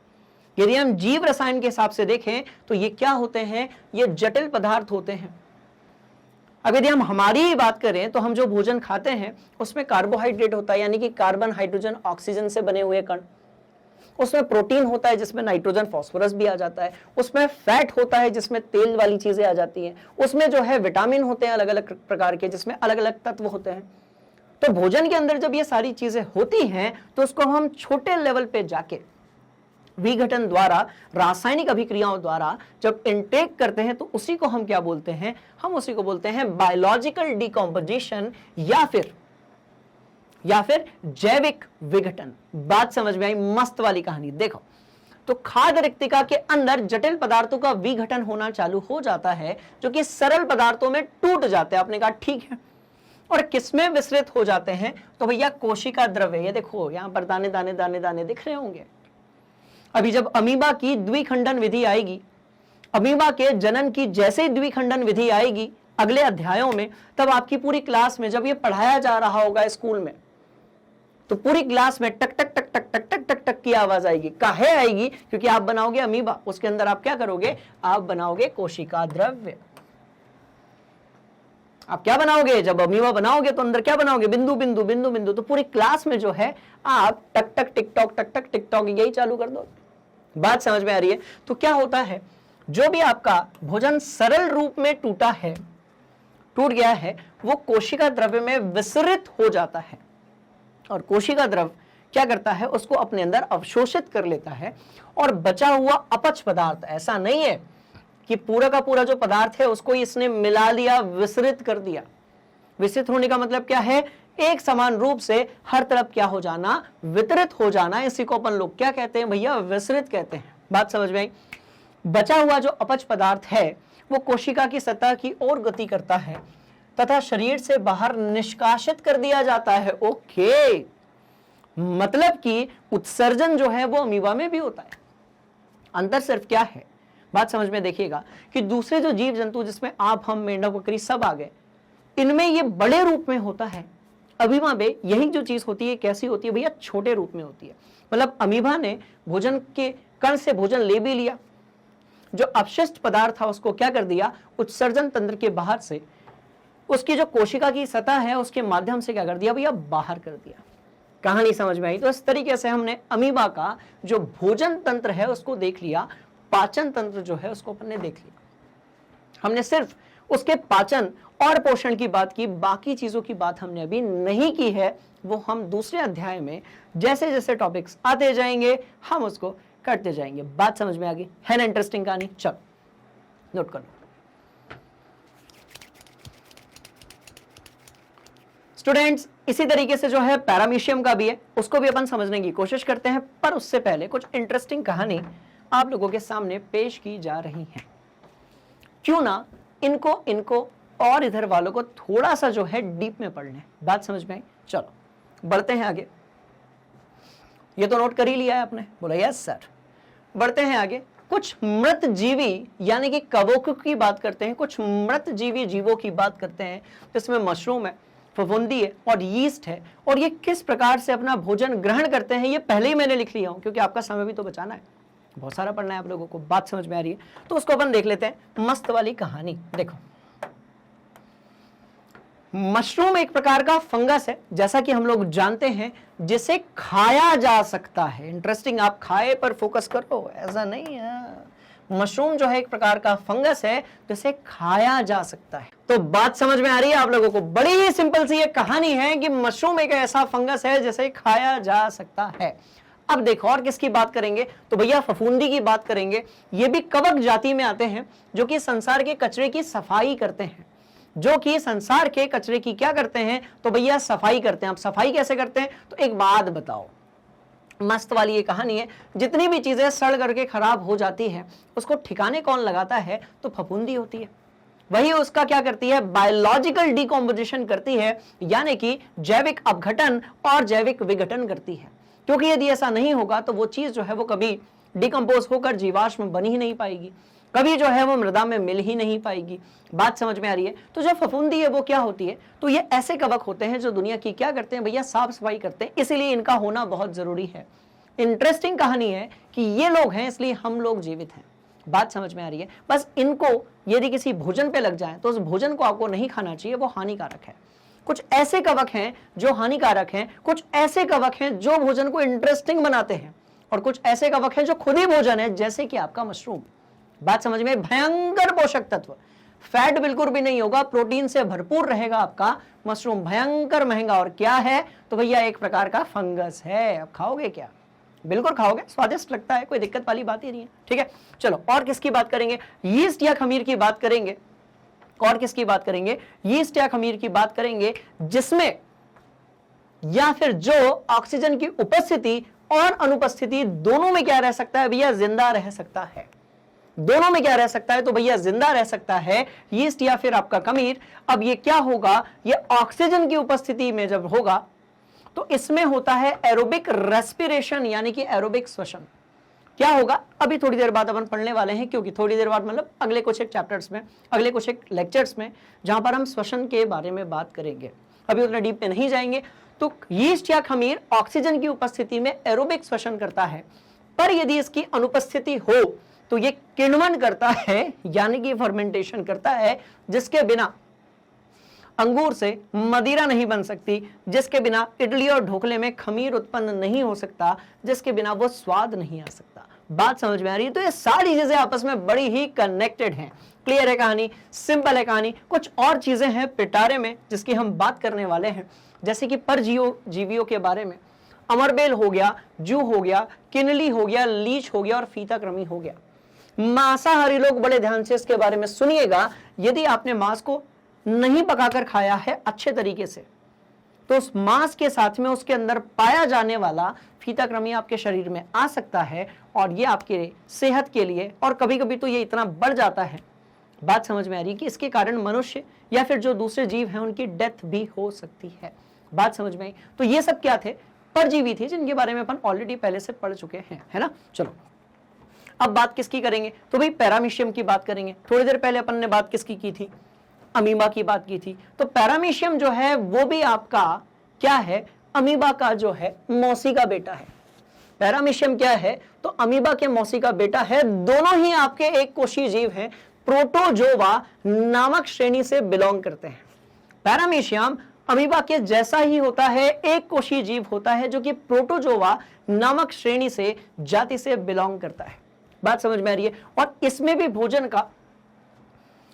यदि हम जीव रसायन के हिसाब से देखें, तो ये क्या होते हैं, ये जटिल पदार्थ होते हैं। अब यदि हम हमारी ही बात करें, तो हम जो भोजन खाते हैं उसमें कार्बोहाइड्रेट होता है, यानी कि कार्बन, हाइड्रोजन, ऑक्सीजन से बने हुए कण। उसमें प्रोटीन होता है जिसमें नाइट्रोजन, फास्फोरस भी आ जाता है। उसमें फैट होता है जिसमें तेल वाली चीजें आ जाती हैं। उसमें जो है विटामिन होते हैं अलग अलग प्रकार के, जिसमें अलग अलग तत्व होते हैं। तो भोजन के अंदर जब ये सारी चीजें होती हैं, तो उसको हम छोटे लेवल पे जाके विघटन द्वारा, रासायनिक अभिक्रियाओं द्वारा जब इनटेक करते हैं, तो उसी को हम क्या बोलते हैं, हम उसी को बोलते हैं बायोलॉजिकल डिकम्पोजिशन या फिर जैविक विघटन। बात समझ में आई, मस्त वाली कहानी। देखो, तो खाद्य रिक्तिका के अंदर जटिल पदार्थों का विघटन होना चालू हो जाता है, जो कि सरल पदार्थों में टूट जाते हैं। आपने कहा ठीक है, और किसमें विस्तृत हो जाते हैं, तो भैया कोशिका द्रव्य। ये देखो यहां पर दाने दाने दाने दाने दिख रहे होंगे। अभी जब अमीबा की द्विखंडन विधि आएगी, अमीबा के जनन की जैसे ही द्विखंडन विधि आएगी अगले अध्यायों में, तब आपकी पूरी क्लास में जब ये पढ़ाया जा रहा होगा स्कूल में, तो पूरी क्लास में टक टक टक टक टक टक टक टक की आवाज आएगी। काहे आएगी, क्योंकि आप बनाओगे अमीबा, उसके अंदर आप क्या करोगे, आप बनाओगे कोशिका द्रव्य। आप क्या बनाओगे, जब अमीबा बनाओगे तो अंदर क्या बनाओगे, बिंदु बिंदु बिंदु बिंदु। तो पूरी क्लास में जो है आप टक टक टिकटॉक टक टक टिकटॉक यही चालू कर दो। बात समझ में आ रही है। तो क्या होता है, जो भी आपका भोजन सरल रूप में टूट गया है, वो कोशिका द्रव्य में विसरित हो जाता है, और कोशिका द्रव्य क्या करता है, उसको अपने अंदर अवशोषित कर लेता है। और बचा हुआ अपच पदार्थ, ऐसा नहीं है कि पूरा का पूरा जो पदार्थ है उसको इसने मिला लिया, विसरित कर दिया। विसरित होने का मतलब क्या है, एक समान रूप से हर तरफ क्या हो जाना, वितरित हो जाना। इसी को अपन लोग क्या कहते हैं भैया, विसरित कहते हैं। बात समझ में आई। बचा हुआ जो अपच पदार्थ है वो कोशिका की सतह की ओर गति करता है तथा शरीर से बाहर निष्कासित कर दिया जाता है। ओके, मतलब कि उत्सर्जन जो है वो अमीबा में भी होता है। अंतर सिर्फ क्या है, बात समझ में देखिएगा, कि दूसरे जो जीव जंतु जिसमें आप, हम, मेंढक, बकरी सब आ गए, इनमें ये बड़े रूप में होता है। अमीबा में यही जो चीज होती है, कैसी होती है भैया, छोटे रूप में होती है। मतलब अमीबा ने भोजन के कण से भोजन ले भी लिया, जो अपशिष्ट पदार्थ था उसको क्या कर दिया, उत्सर्जन तंत्र के बाहर से, उसकी जो कोशिका की सतह है उसके माध्यम से क्या कर दिया भैया, बाहर कर दिया। कहानी समझ में आई। तो इस तरीके से हमने अमीबा का जो भोजन तंत्र है उसको देख लिया, पाचन तंत्र जो है उसको अपन ने देख लिया। हमने सिर्फ उसके पाचन और पोषण की बात की, बाकी चीजों की बात हमने अभी नहीं की है। वो हम दूसरे अध्याय में जैसे जैसे टॉपिक्स आते जाएंगे हम उसको करते जाएंगे। बात समझ में आ गई है ना, इंटरेस्टिंग कहानी। चलो नोट कर लो स्टूडेंट्स। इसी तरीके से जो है पैरामीशियम का भी है, उसको भी अपन समझने की कोशिश करते हैं, पर उससे पहले कुछ इंटरेस्टिंग कहानी आप लोगों के सामने पेश की जा रही है। क्यों ना इनको और इधर वालों को थोड़ा सा जो है डीप में पढ़ लें। बात समझ में आई। चलो बढ़ते हैं आगे। ये तो नोट कर ही लिया है आपने, बोला यस सर। बढ़ते हैं आगे। कुछ मृत जीवी यानी कि कवकों की बात करते हैं, कुछ मृत जीवी जीवों की बात करते हैं, जिसमें मशरूम है, फफूंदी है और यीस्ट है। और ये किस प्रकार से अपना भोजन ग्रहण करते हैं ये पहले ही मैंने लिख लिया हूं, क्योंकि आपका समय भी तो बचाना है, बहुत सारा पढ़ना है आप लोगों को। बात समझ में आ रही है तो उसको अपन देख लेते हैं। मस्त वाली कहानी देखो। मशरूम एक प्रकार का फंगस है, जैसा कि हम लोग जानते हैं, जिसे खाया जा सकता है। इंटरेस्टिंग, आप खाए पर फोकस करो, ऐसा नहीं है। मशरूम जो है एक प्रकार का फंगस है जिसे खाया जा सकता है। तो बात समझ में आ रही है आप लोगों को? बड़ी ही सिंपल सी ये कहानी है कि मशरूम एक ऐसा फंगस है जिसे खाया जा सकता है। अब देखो और किसकी बात करेंगे, तो भैया फफूंदी की बात करेंगे। ये भी कवक जाति में आते हैं, जो कि संसार के कचरे की सफाई करते हैं। जो कि संसार के कचरे की क्या करते हैं, तो भैया सफाई करते हैं। अब सफाई कैसे करते हैं, तो एक बात बताओ, मस्त वाली ये कहानी है। जितनी भी चीजें सड़ करके खराब हो जाती है, उसको ठिकाने कौन लगाता है, तो फफूंदी होती है। वही उसका क्या करती है, बायोलॉजिकल डिकम्पोजिशन करती है, यानी कि जैविक अपघटन और जैविक विघटन करती है। क्योंकि यदि ऐसा नहीं होगा तो वो चीज जो है वो कभी डिकम्पोज होकर जीवाश्म बन ही नहीं पाएगी, कभी जो है वो मृदा में मिल ही नहीं पाएगी। बात समझ में आ रही है? तो जो फफूंदी है वो क्या होती है, तो ये ऐसे कवक होते हैं जो दुनिया की क्या करते हैं भैया, साफ सफाई करते हैं, इसीलिए इनका होना बहुत जरूरी है। इंटरेस्टिंग कहानी है कि ये लोग हैं इसलिए हम लोग जीवित हैं। बात समझ में आ रही है? बस इनको यदि किसी भोजन पे लग जाए तो उस भोजन को आपको नहीं खाना चाहिए, वो हानिकारक है। कुछ ऐसे कवक हैं जो हानिकारक हैं, कुछ ऐसे कवक हैं जो भोजन को इंटरेस्टिंग बनाते हैं, और कुछ ऐसे कवक हैं जो खुद ही भोजन है, जैसे कि आपका मशरूम। बात समझ में? भयंकर पोषक तत्व, फैट बिल्कुल भी नहीं होगा, प्रोटीन से भरपूर रहेगा आपका मशरूम, भयंकर महंगा। और क्या है, तो भैया एक प्रकार का फंगस है। अब खाओगे क्या? बिल्कुल खाओगे, स्वादिष्ट लगता है, कोई दिक्कत वाली बात ही नहीं है। ठीक है, चलो और किसकी बात करेंगे, यीस्ट या खमीर की बात करेंगे। और किसकी बात करेंगे, यीस्ट या खमीर की बात करेंगे, जिसमें या फिर जो ऑक्सीजन की उपस्थिति और अनुपस्थिति दोनों में क्या रह सकता है भैया, जिंदा रह सकता है। दोनों में क्या रह सकता है, तो भैया जिंदा रह सकता है, यीस्ट या फिर आपका खमीर। अब ये क्या होगा, ये ऑक्सीजन की उपस्थिति में जब होगा तो इसमें होता है एरोबिक रेस्पिरेशन, यानी कि एरोबिक श्वसन। क्या होगा, अभी थोड़ी देर बाद अपन पढ़ने वाले हैं, क्योंकि थोड़ी देर बाद मतलब अगले कुछ एक चैप्टर्स में, अगले कुछ एक लेक्चर्स में, जहां पर हम श्वसन के बारे में बात करेंगे। अभी उतना डीप में नहीं जाएंगे। तो यीस्ट या खमीर ऑक्सीजन की उपस्थिति में एरोबिक श्वसन करता है, पर यदि इसकी अनुपस्थिति हो तो ये किण्वन करता है, यानी कि फर्मेंटेशन करता है, जिसके बिना अंगूर से मदिरा नहीं बन सकती, जिसके बिना इडली और ढोकले में खमीर उत्पन्न नहीं हो सकता, जिसके बिना वो स्वाद नहीं आ सकता। बात समझ में आ रही है? तो ये सारी चीजें आपस में बड़ी ही कनेक्टेड हैं। क्लियर है कहानी? सिंपल है कहानी। कुछ और चीजें हैं पिटारे में जिसकी हम बात करने वाले हैं, जैसे कि परजीवियों के बारे में। अमरबेल हो गया, जू हो गया, किनली हो गया, लीच हो गया और फीताकृमि हो गया। मांसाहारी लोग बड़े ध्यान से इसके बारे में सुनिएगा। यदि आपने मांस को नहीं पकाकर खाया है अच्छे तरीके से, तो उस मांस के साथ में उसके अंदर पाया जाने वाला फीताकृमि आपके शरीर में आ सकता है, और ये आपके सेहत के लिए, और कभी कभी तो ये इतना बढ़ जाता है, बात समझ में आ रही है, कि इसके कारण मनुष्य या फिर जो दूसरे जीव हैं उनकी डेथ भी हो सकती है। बात समझ में आई? तो ये सब क्या थे, परजीवी थे, जिनके बारे में अपन ऑलरेडी पहले से पढ़ चुके हैं, है ना। चलो अब बात किसकी करेंगे, तो भाई पैरामीशियम की बात करेंगे। थोड़ी देर पहले अपन ने बात किसकी की थी, अमीबा की बात की थी। तो पैरामीशियम जो है वो भी आपका क्या है, अमीबा का जो है मौसी का बेटा है। पैरामीशियम क्या है, तो अमीबा के मौसी का बेटा है। दोनों ही आपके एक कोशीय जीव हैं, प्रोटोजोवा नामक श्रेणी से बिलोंग करते हैं। पैरामीशियम अमीबा के जैसा ही होता है, एक कोशीय जीव होता है, जो कि प्रोटोजोवा नामक श्रेणी से जाति से बिलोंग करता है। बात समझ में आ रही है? और इसमें भी भोजन का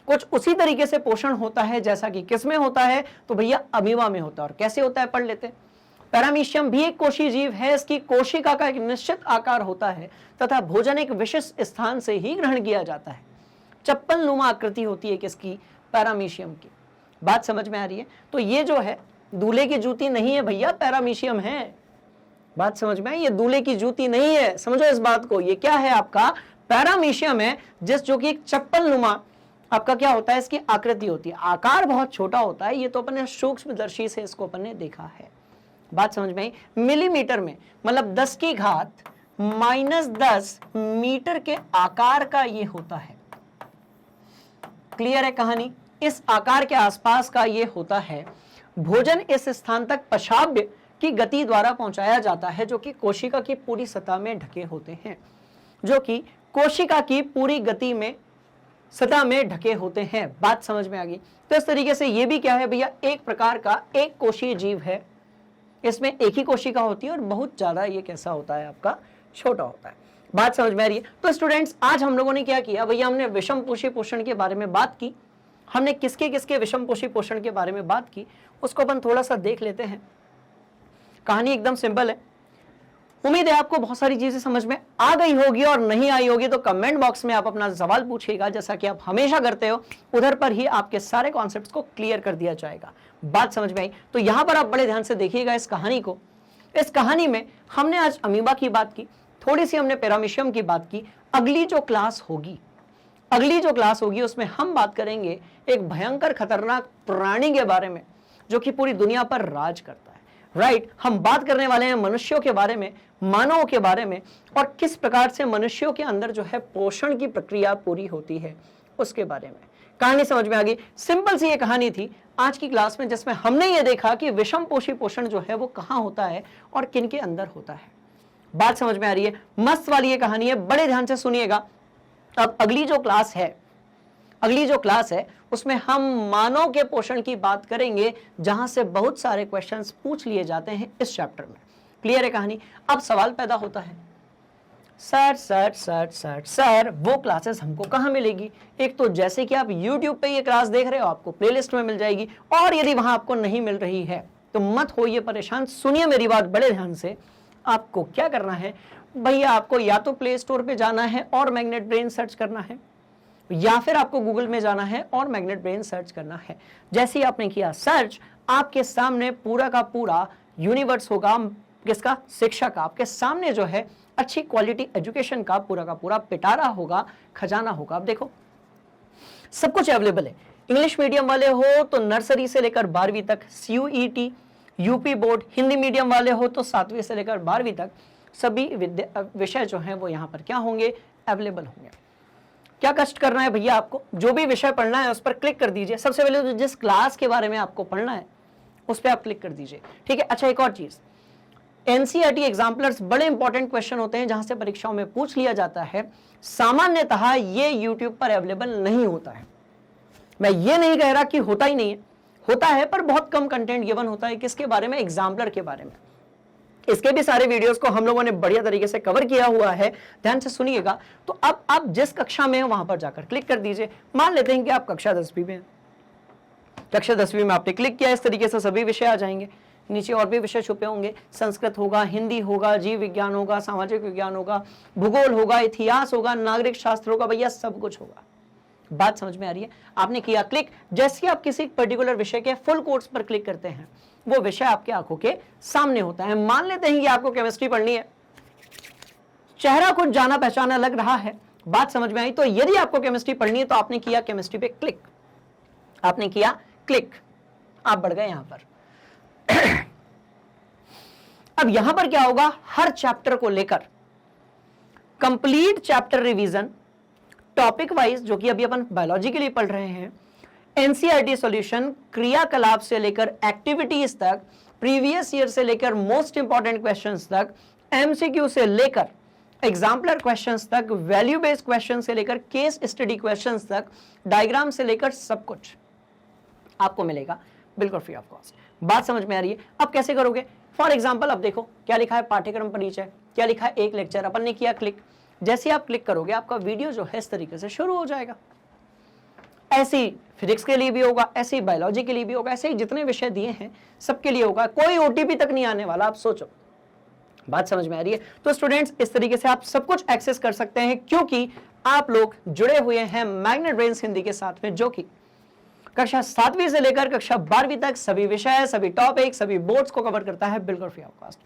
कुछ उसी तरीके से पोषण होता है जैसा कि किसमें होता है, तो भैया अमीबा में होता है। और कैसे होता है, पढ़ लेते हैं। पैरामीशियम भी एक कोशीय जीव है। इसकी कोशिका का एक निश्चित आकार होता है तथा भोजन एक विशिष्ट स्थान से ही ग्रहण किया जाता है। चप्पल नुमा आकृति होती है किसकी, पैरामीशियम की। बात समझ में आ रही है? तो ये जो है दूल्हे की जूती नहीं है भैया, पैरामीशियम है। बात समझ में आई? ये दूल्हे की जूती नहीं है, समझो इस बात को। ये क्या है आपका, पैरामीशियम है, जो कि एक चप्पल नुमा आपका क्या होता है, इसकी आकृति होती है। आकार बहुत छोटा होता है, ये तो अपन ने सूक्ष्मदर्शी से इसको अपन ने देखा है। बात समझ में आई? मिलीमीटर में मतलब 10 की घात -10 मीटर के आकार का ये होता है। क्लियर है कहानी? इस आकार के आसपास का ये होता है। भोजन इस स्थान तक पशाब्य की गति द्वारा पहुंचाया जाता है, जो कि कोशिका की पूरी सतह में ढके होते हैं, जो कि कोशिका की पूरी गति में सतह में ढके होते हैं। बात समझ में आ गई। तो इस तरीके से ये भी क्या है भैया, एक प्रकार का एक कोशीय जीव है। इसमें एक ही कोशिका होती है और बहुत ज्यादा ये कैसा होता है आपका, छोटा होता है। बात समझ में आ रही है। तो स्टूडेंट्स आज हम लोगों ने क्या किया भैया, हमने विषमपोषी पोषण के बारे में बात की। हमने किसके किसके विषमपोषी पोषण के बारे में बात की उसको अपन थोड़ा सा देख लेते हैं। कहानी एकदम सिंपल है। उम्मीद है आपको बहुत सारी चीजें समझ में आ गई होगी, और नहीं आई होगी तो कमेंट बॉक्स में आप अपना सवाल पूछिएगा, जैसा कि आप हमेशा करते हो। उधर पर ही आपके सारे कॉन्सेप्ट्स को क्लियर कर दिया जाएगा। बात समझ में आई? तो यहां पर आप बड़े ध्यान से देखिएगा इस कहानी को। इस कहानी में हमने आज अमीबा की बात की, थोड़ी सी हमने पैरामीशियम की बात की। अगली जो क्लास होगी उसमें हम बात करेंगे एक भयंकर खतरनाक प्राणी के बारे में जो कि पूरी दुनिया पर राज करता है। राइट, हम बात करने वाले हैं मनुष्यों के बारे में, मानवों के बारे में, और किस प्रकार से मनुष्यों के अंदर जो है पोषण की प्रक्रिया पूरी होती है उसके बारे में। कहानी समझ में आ गई? सिंपल सी ये कहानी थी आज की क्लास में, जिसमें हमने ये देखा कि विषमपोषी पोषण जो है वो कहाँ होता है और किन के अंदर होता है। बात समझ में आ रही है? मस्त वाली ये कहानी है, बड़े ध्यान से सुनिएगा। अब अगली जो क्लास है उसमें हम मानव के पोषण की बात करेंगे, जहां से बहुत सारे क्वेश्चंस पूछ लिए जाते हैं इस चैप्टर में। क्लियर है कहानी? अब सवाल पैदा होता है, सर वो क्लासेस हमको कहां मिलेगी? एक तो जैसे कि आप YouTube पे ये क्लास देख रहे हो आपको प्लेलिस्ट में मिल जाएगी, और यदि वहां आपको नहीं मिल रही है तो मत होइए परेशान, सुनिए मेरी बात बड़े ध्यान से। आपको क्या करना है भैया, आपको या तो प्ले स्टोर पे जाना है और मैग्नेट ब्रेन सर्च करना है, या फिर आपको गूगल में जाना है और मैग्नेट ब्रेन सर्च करना है। जैसे ही आपने किया सर्च, आपके सामने पूरा का पूरा यूनिवर्स होगा, किसका? शिक्षा का। आपके सामने जो है अच्छी क्वालिटी एजुकेशन का पूरा पिटारा होगा, खजाना होगा। अब देखो सब कुछ अवेलेबल है। इंग्लिश मीडियम वाले हो तो नर्सरी से लेकर 12वीं तक, CUET, UP board, Hindi medium वाले हो तो 7वीं से लेकर 12वीं तक सभी विषय जो हैं वो यहाँ पर क्या होंगे? अवेलेबल होंगे। क्या कष्ट करना है भैया, आपको जो भी विषय पढ़ना है उस पर क्लिक कर दीजिए। सबसे पहले तो जिस क्लास के बारे में आपको पढ़ना है उस पर आप क्लिक कर दीजिए, ठीक है? अच्छा, एक और चीज, NCERT एग्जाम्पलर्स बड़े इंपॉर्टेंट क्वेश्चन होते हैं जहां से परीक्षाओं में पूछ लिया जाता है। सामान्यतः ये YouTube पर अवेलेबल नहीं होता है। मैं ये नहीं कह रहा कि होता ही नहीं है, होता है, पर बहुत कम कंटेंट गिवन होता है। किसके बारे में? एग्जाम्पलर के बारे में। इसके भी सारे वीडियोस को हम लोगों ने बढ़िया तरीके से कवर किया हुआ है, ध्यान से सुनिएगा। तो अब आप जिस कक्षा में हो वहां पर जाकर क्लिक कर दीजिए। मान लेते हैं कि आप कक्षा 10वीं में हैं, कक्षा 10वीं में आपने क्लिक किया, इस तरीके से सभी विषय आ जाएंगे। नीचे और भी विषय छुपे होंगे, संस्कृत होगा, हिंदी होगा, जीव विज्ञान होगा, सामाजिक विज्ञान होगा, भूगोल होगा, इतिहास होगा, नागरिक शास्त्र होगा, भैया सब कुछ होगा। बात समझ में आ रही है? आपने किया क्लिक, जैसे आप किसी पर्टिकुलर विषय के फुल कोर्स पर क्लिक करते हैं वो विषय आपके आंखों के सामने होता है। मान लेते हैं कि आपको केमिस्ट्री पढ़नी है, चेहरा कुछ जाना पहचाना लग रहा है। बात समझ में आई? तो यदि आपको केमिस्ट्री पढ़नी है तो आपने किया केमिस्ट्री पे क्लिक, आपने किया क्लिक, आप बढ़ गए यहां पर। अब यहां पर क्या होगा? हर चैप्टर को लेकर complete chapter revision topic wise, जो कि अभी अपन बायोलॉजी के लिए पढ़ रहे हैं, NCERT सॉल्यूशन, क्रियाकलाप से लेकर एक्टिविटीज तक, प्रीवियस ईयर से लेकर मोस्ट इंपॉर्टेंट क्वेश्चंस तक, MCQ से लेकर एग्जाम्पलर क्वेश्चंस तक, वैल्यू बेस्ड क्वेश्चन से लेकर केस स्टडी क्वेश्चंस तक, डायग्राम से लेकर सब कुछ आपको मिलेगा बिल्कुल फ्री ऑफ कॉस्ट। बात समझ में आ रही है? अब कैसे करोगे? फॉर एग्जाम्पल अब देखो क्या लिखा है, पाठ्यक्रम परिचय, क्या लिखा है, एक लेक्चर। अपन ने किया क्लिक, जैसे आप क्लिक करोगे आपका वीडियो जो है इस तरीके से शुरू हो जाएगा। ऐसे ही फिजिक्स के लिए भी होगा, ऐसे ही बायोलॉजी के लिए भी होगा, ऐसे ही जितने विषय दिए हैं सबके लिए होगा। कोई OTP तक नहीं आने वाला, आप सोचो। बात समझ में आ रही है? तो स्टूडेंट्स इस तरीके से आप सब कुछ एक्सेस कर सकते हैं, क्योंकि आप लोग जुड़े हुए हैं मैग्नेट ब्रेन्स हिंदी के साथ में, जो कि कक्षा 7वीं से लेकर कक्षा 12वीं तक सभी विषय, सभी टॉपिक, सभी बोर्ड्स को कवर करता है बिल्कुल फ्री ऑफ कॉस्ट।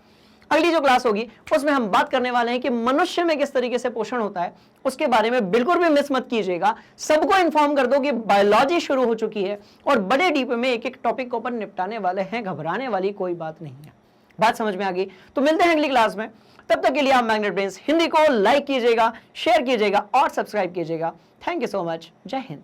अगली जो क्लास होगी उसमें हम बात करने वाले हैं कि मनुष्य में किस तरीके से पोषण होता है, उसके बारे में बिल्कुल भी मिस मत कीजिएगा। सबको इन्फॉर्म कर दो कि बायोलॉजी शुरू हो चुकी है और बड़े डीप में एक एक टॉपिक को अपन निपटाने वाले हैं, घबराने वाली कोई बात नहीं है। बात समझ में आ गई? तो मिलते हैं अगली क्लास में, तब तक के लिए आप मैग्नेट ब्रेन्स हिंदी को लाइक कीजिएगा, शेयर कीजिएगा और सब्सक्राइब कीजिएगा। Thank you so much. जय हिंद।